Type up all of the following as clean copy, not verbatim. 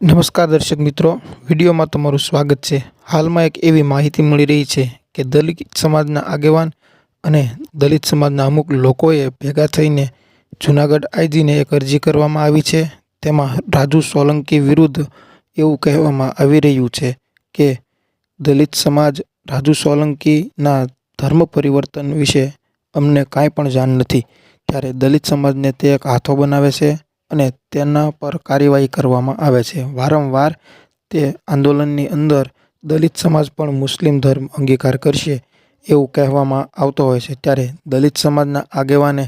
નમસ્કાર દર્શક મિત્રો, વિડીયોમાં તમારું સ્વાગત છે। હાલમાં એક એવી માહિતી મળી રહી છે કે દલિત સમાજના આગેવાન અને દલિત સમાજના અમુક લોકોએ ભેગા થઈને જૂનાગઢ આઈજીને એક અરજી કરવામાં આવી છે। તેમાં રાજુ સોલંકી વિરુદ્ધ એવું કહેવામાં આવી રહ્યું છે કે દલિત સમાજ રાજુ સોલંકીના ધર્મ પરિવર્તન વિશે અમને કાંઈ પણ જાણ નથી, ત્યારે દલિત સમાજને તે એક હાથો બનાવે છે અને તેના પર કાર્યવાહી કરવામાં આવે છે। વારંવાર તે આંદોલનની અંદર દલિત સમાજ પણ મુસ્લિમ ધર્મ અંગીકાર કરશે એવું કહેવામાં આવતો હોય છે। ત્યારે દલિત સમાજના આગેવાને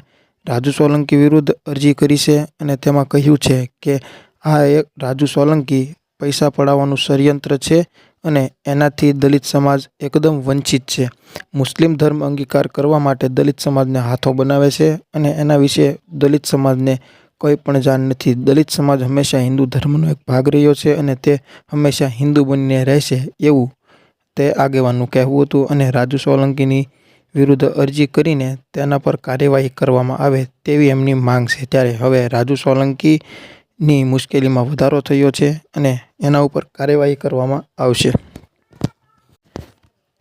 રાજુ સોલંકી વિરુદ્ધ અરજી કરી છે અને તેમાં કહ્યું છે કે આ એક રાજુ સોલંકી પૈસા પડાવવાનું ષડયંત્ર છે અને એનાથી દલિત સમાજ એકદમ વંચિત છે। મુસ્લિમ ધર્મ અંગીકાર કરવા માટે દલિત સમાજને હાથો બનાવે છે અને એના વિશે દલિત સમાજને કોઈ પણ જાણ નથી। દલિત સમાજ હંમેશા હિન્દુ ધર્મનો એક ભાગ રહ્યો છે અને તે હંમેશા હિન્દુ બનીને રહેશે એવું તે આગેવાનનું કહેવું હતું અને રાજુ સોલંકીની વિરુદ્ધ અરજી કરીને તેના પર કાર્યવાહી કરવામાં આવે તેવી એમની માંગ છે। ત્યારે હવે રાજુ સોલંકીની મુશ્કેલીમાં વધારો થયો છે અને એના ઉપર કાર્યવાહી કરવામાં આવશે।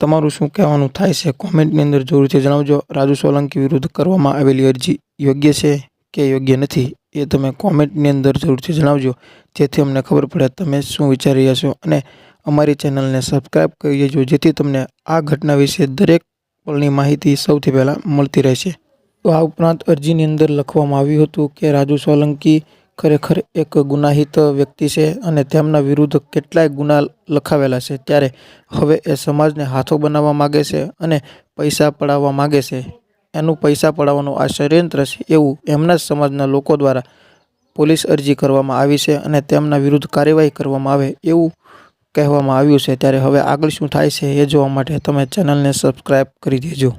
તમારું શું કહેવાનું થાય છે કોમેન્ટની અંદર જરૂરથી જણાવજો। રાજુ સોલંકી વિરુદ્ધ કરવામાં આવેલી અરજી યોગ્ય છે કે યોગ્ય નથી એ તમે કોમેન્ટની અંદર જરૂરથી જણાવજો, જેથી અમને ખબર પડે તમે શું વિચારી રહ્યા છો અને અમારી ચેનલને સબસ્ક્રાઈબ કરી દેજો, જેથી તમને આ ઘટના વિશે દરેક પળની માહિતી સૌથી પહેલાં મળતી રહેશે। તો આ ઉપરાંત અરજીની અંદર લખવામાં આવ્યું હતું કે રાજુ સોલંકી ખરેખર એક ગુનાહિત વ્યક્તિ છે અને તેમના વિરુદ્ધ કેટલાય ગુના લખાવેલા છે। ત્યારે હવે એ સમાજને હાથો બનાવવા માગે છે અને પૈસા પડાવવા માગે છે। એનું પૈસા પડાવવાનું આ ષડયંત્ર છે એવું એમના જ સમાજના લોકો દ્વારા પોલીસ અરજી કરવામાં આવી છે અને તેમના વિરુદ્ધ કાર્યવાહી કરવામાં આવે એવું કહેવામાં આવ્યું છે। ત્યારે હવે આગળ શું થાય છે એ જોવા માટે તમે ચેનલને સબસ્ક્રાઈબ કરી દેજો।